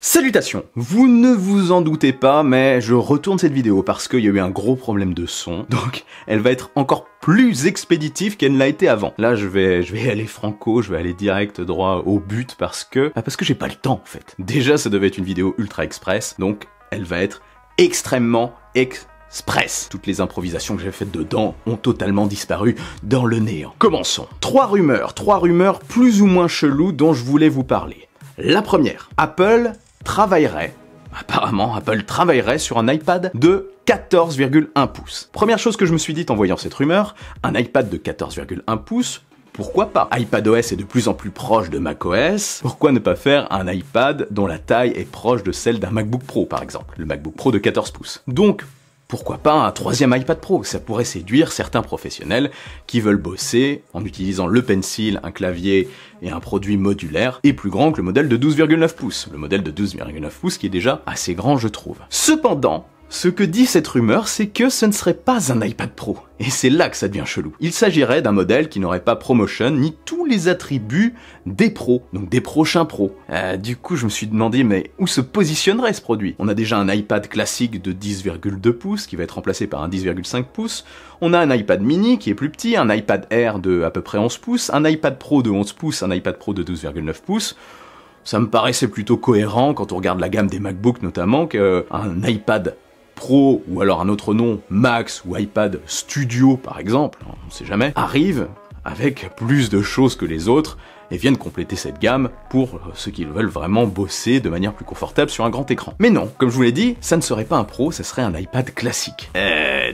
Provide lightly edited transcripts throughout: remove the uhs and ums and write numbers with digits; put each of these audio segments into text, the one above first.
Salutations! Vous ne vous en doutez pas, mais je retourne cette vidéo parce qu'il y a eu un gros problème de son, donc elle va être encore plus expéditive qu'elle ne l'a été avant. Là, je vais aller franco, je vais aller direct droit au but parce que j'ai pas le temps en fait. Déjà, ça devait être une vidéo ultra express, donc elle va être extrêmement express. Toutes les improvisations que j'ai faites dedans ont totalement disparu dans le néant. Commençons. Trois rumeurs plus ou moins cheloues dont je voulais vous parler. La première, apparemment Apple travaillerait sur un iPad de 14,1 pouces. Première chose que je me suis dit en voyant cette rumeur, un iPad de 14,1 pouces, pourquoi pas? iPadOS est de plus en plus proche de macOS, pourquoi ne pas faire un iPad dont la taille est proche de celle d'un MacBook Pro par exemple, le MacBook Pro de 14 pouces. Donc, pourquoi pas un troisième iPad Pro? Ça pourrait séduire certains professionnels qui veulent bosser en utilisant le Pencil, un clavier et un produit modulaire et plus grand que le modèle de 12,9 pouces. Le modèle de 12,9 pouces qui est déjà assez grand je trouve. Cependant, ce que dit cette rumeur, c'est que ce ne serait pas un iPad Pro. Et c'est là que ça devient chelou. Il s'agirait d'un modèle qui n'aurait pas ProMotion ni tous les attributs des pros, donc des prochains pros. Du coup, je me suis demandé, mais où se positionnerait ce produit? On a déjà un iPad classique de 10,2 pouces qui va être remplacé par un 10,5 pouces. On a un iPad mini qui est plus petit, un iPad Air de à peu près 11 pouces, un iPad Pro de 11 pouces, un iPad Pro de 12,9 pouces. Ça me paraissait plutôt cohérent quand on regarde la gamme des MacBooks notamment, qu'un iPad Pro, ou alors un autre nom, Max ou iPad Studio par exemple, on ne sait jamais, arrive avec plus de choses que les autres et viennent compléter cette gamme pour ceux qui veulent vraiment bosser de manière plus confortable sur un grand écran. Mais non, comme je vous l'ai dit, ça ne serait pas un Pro, ça serait un iPad classique.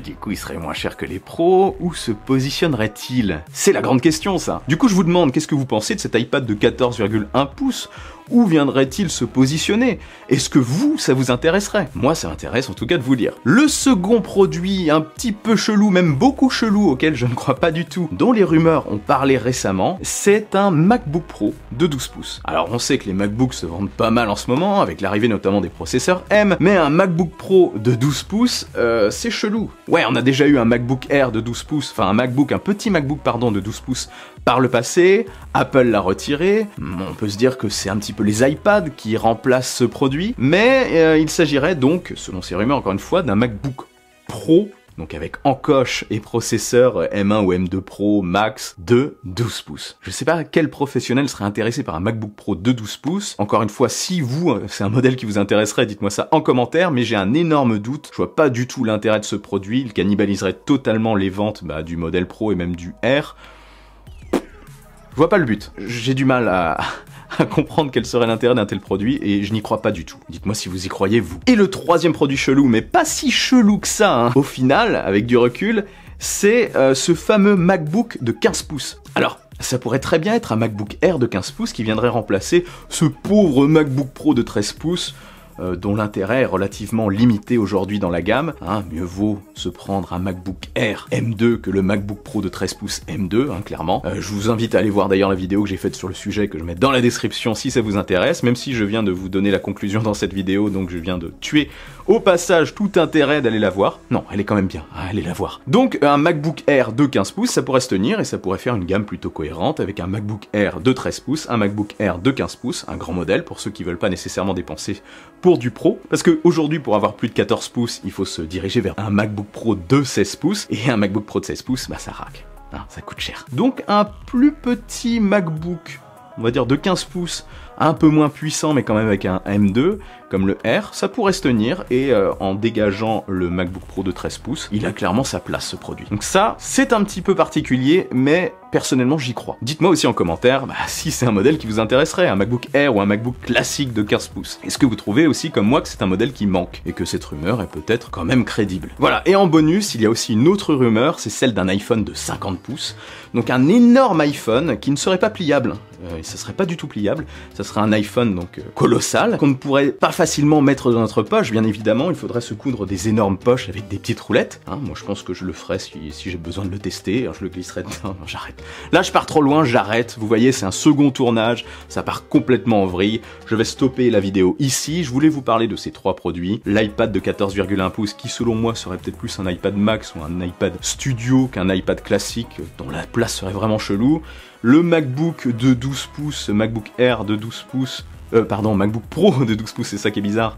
Du coup il serait moins cher que les Pros, où se positionnerait-il? C'est la grande question ça. Du coup je vous demande, qu'est-ce que vous pensez de cet iPad de 14,1 pouces? Où viendrait-il se positionner? Est-ce que vous, ça vous intéresserait? Moi, ça m'intéresse en tout cas de vous lire. Le second produit un petit peu chelou, même beaucoup chelou, auquel je ne crois pas du tout, dont les rumeurs ont parlé récemment, c'est un MacBook Pro de 12 pouces. Alors on sait que les MacBooks se vendent pas mal en ce moment, avec l'arrivée notamment des processeurs M, mais un MacBook Pro de 12 pouces, c'est chelou. Ouais, on a déjà eu un MacBook Air de 12 pouces, enfin un petit MacBook pardon de 12 pouces par le passé, Apple l'a retiré, on peut se dire que c'est un petit peu les iPads qui remplacent ce produit, mais il s'agirait donc, selon ces rumeurs encore une fois, d'un MacBook Pro, donc avec encoche et processeur M1 ou M2 Pro Max de 12 pouces. Je sais pas quel professionnel serait intéressé par un MacBook Pro de 12 pouces, encore une fois, si vous, c'est un modèle qui vous intéresserait, dites-moi ça en commentaire, mais j'ai un énorme doute, je vois pas du tout l'intérêt de ce produit, il cannibaliserait totalement les ventes du modèle Pro et même du R. Je vois pas le but. J'ai du mal à comprendre quel serait l'intérêt d'un tel produit et je n'y crois pas du tout. Dites-moi si vous y croyez vous. Et le troisième produit chelou, mais pas si chelou que ça, au final, avec du recul, c'est ce fameux MacBook de 15 pouces. Alors, ça pourrait très bien être un MacBook Air de 15 pouces qui viendrait remplacer ce pauvre MacBook Pro de 13 pouces, dont l'intérêt est relativement limité aujourd'hui dans la gamme. Mieux vaut se prendre un MacBook Air M2 que le MacBook Pro de 13 pouces M2, clairement. Je vous invite à aller voir d'ailleurs la vidéo que j'ai faite sur le sujet, que je mets dans la description si ça vous intéresse, même si je viens de vous donner la conclusion dans cette vidéo, donc je viens de tuer au passage tout intérêt d'aller la voir. Non, elle est quand même bien, allez la voir. Donc un MacBook Air de 15 pouces, ça pourrait se tenir et ça pourrait faire une gamme plutôt cohérente avec un MacBook Air de 13 pouces, un MacBook Air de 15 pouces, un grand modèle pour ceux qui veulent pas nécessairement dépenser pour du Pro, parce que aujourd'hui pour avoir plus de 14 pouces, il faut se diriger vers un MacBook Pro de 16 pouces, et un MacBook Pro de 16 pouces, ça racle, ça coûte cher. Donc un plus petit MacBook, on va dire de 15 pouces, un peu moins puissant mais quand même avec un M2, comme le R, ça pourrait se tenir, et en dégageant le MacBook Pro de 13 pouces, il a clairement sa place ce produit. Donc ça, c'est un petit peu particulier, mais personnellement j'y crois. Dites-moi aussi en commentaire si c'est un modèle qui vous intéresserait, un MacBook Air ou un MacBook classique de 15 pouces. Est-ce que vous trouvez aussi comme moi que c'est un modèle qui manque, et que cette rumeur est peut-être quand même crédible? Voilà, et en bonus, il y a aussi une autre rumeur, c'est celle d'un iPhone de 50 pouces, donc un énorme iPhone qui ne serait pas pliable, ça serait pas du tout pliable, ça serait un iPhone donc colossal, qu'on ne pourrait pas facilement mettre dans notre poche, bien évidemment, il faudrait se coudre des énormes poches avec des petites roulettes, moi je pense que je le ferais si j'ai besoin de le tester, alors je le glisserais dedans, non, j'arrête. Là je pars trop loin, j'arrête, vous voyez c'est un second tournage, ça part complètement en vrille, je vais stopper la vidéo ici, je voulais vous parler de ces trois produits, l'iPad de 14,1 pouces qui selon moi serait peut-être plus un iPad Max ou un iPad Studio qu'un iPad classique dont la place serait vraiment chelou, le MacBook de 12 pouces, MacBook Air de 12 pouces, MacBook Pro de 12 pouces, c'est ça qui est bizarre,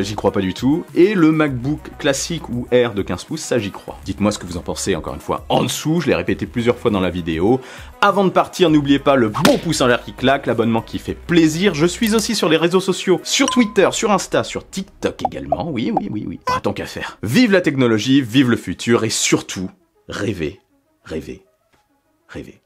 j'y crois pas du tout. Et le MacBook classique ou Air de 15 pouces, ça j'y crois. Dites-moi ce que vous en pensez, encore une fois, en dessous, je l'ai répété plusieurs fois dans la vidéo. Avant de partir, n'oubliez pas le bon pouce en l'air qui claque, l'abonnement qui fait plaisir. Je suis aussi sur les réseaux sociaux, sur Twitter, sur Insta, sur TikTok également, oui. Tant qu'à faire. Vive la technologie, vive le futur, et surtout, rêvez, rêvez, rêvez.